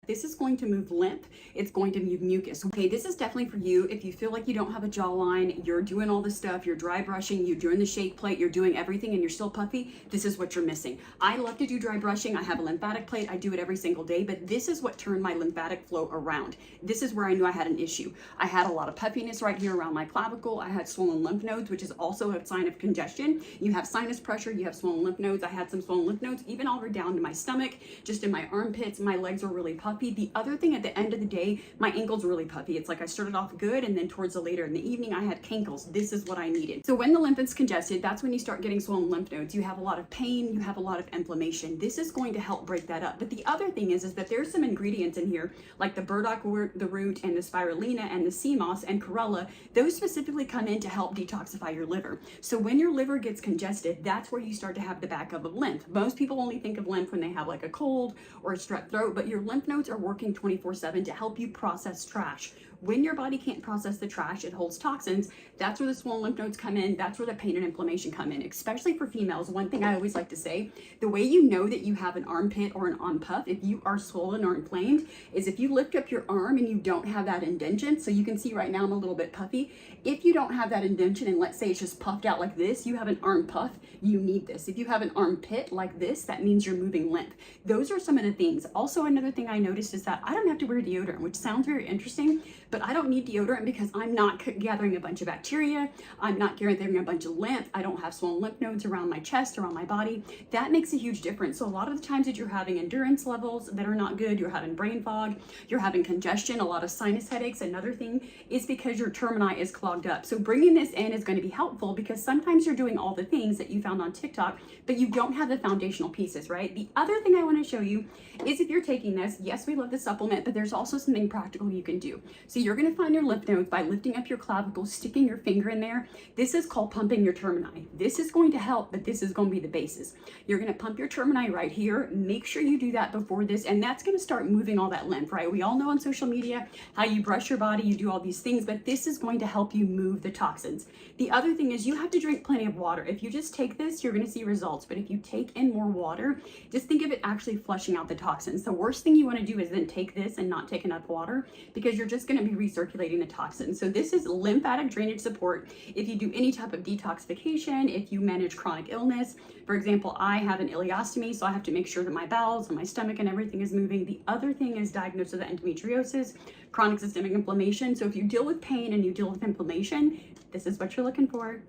This is going to move lymph. It's going to move mucus. Okay, this is definitely for you if you feel like you don't have a jawline, you're doing all this stuff, you're dry brushing, you're doing the shake plate, you're doing everything and you're still puffy. This is what you're missing. I love to do dry brushing. I have a lymphatic plate. I do it every single day, but this is what turned my lymphatic flow around. This is where I knew I had an issue. I had a lot of puffiness right here around my clavicle. I had swollen lymph nodes, which is also a sign of congestion. You have sinus pressure, you have swollen lymph nodes. I had some swollen lymph nodes, even all the way down to my stomach, just in my armpits. My legs were really puffy. The other thing, at the end of the day, my ankles were really puffy. It's like I started off good, and then towards the later in the evening, I had cankles. This is what I needed. So when the lymph is congested, that's when you start getting swollen lymph nodes. You have a lot of pain, you have a lot of inflammation. This is going to help break that up. But the other thing is that there's some ingredients in here, like the burdock the root and the spirulina and the sea moss and chlorella. Those specifically come in to help detoxify your liver. So when your liver gets congested, that's where you start to have the backup of lymph. Most people only think of lymph when they have like a cold or a strep throat, but your lymph nodes are working 24/7 to help you process trash. When your body can't process the trash, it holds toxins. That's where the swollen lymph nodes come in. That's where the pain and inflammation come in, especially for females. One thing I always like to say, the way you know that you have an armpit or an arm puff, if you are swollen or inflamed, is if you lift up your arm and you don't have that indentation. So you can see right now I'm a little bit puffy. If you don't have that indentation, and let's say it's just puffed out like this, you have an arm puff, you need this. If you have an armpit like this, that means you're moving lymph. Those are some of the things. Also, another thing I noticed is that I don't have to wear deodorant, which sounds very interesting, but I don't need deodorant because I'm not gathering a bunch of bacteria. I'm not gathering a bunch of lymph. I don't have swollen lymph nodes around my chest, around my body. That makes a huge difference. So a lot of the times that you're having endurance levels that are not good, you're having brain fog, you're having congestion, a lot of sinus headaches. Another thing is because your termini is clogged up. So bringing this in is going to be helpful because sometimes you're doing all the things that you found on TikTok, but you don't have the foundational pieces, right? The other thing I want to show you is if you're taking this, yes, we love the supplement, but there's also something practical you can do. So you're going to find your lymph nodes by lifting up your clavicle, sticking your finger in there. This is called pumping your termini. This is going to help, but this is going to be the basis. You're going to pump your termini right here. Make sure you do that before this, and that's going to start moving all that lymph, right? We all know on social media how you brush your body, you do all these things, but this is going to help you move the toxins. The other thing is you have to drink plenty of water. If you just take this, you're going to see results, but if you take in more water, just think of it actually flushing out the toxins. The worst thing you want to do is then take this and not take enough water because you're just going to be recirculating the toxins. So this is lymphatic drainage support. If you do any type of detoxification, if you manage chronic illness, for example, I have an ileostomy, so I have to make sure that my bowels and my stomach and everything is moving. The other thing is diagnosis of endometriosis, chronic systemic inflammation. So if you deal with pain and you deal with inflammation, this is what you're looking for.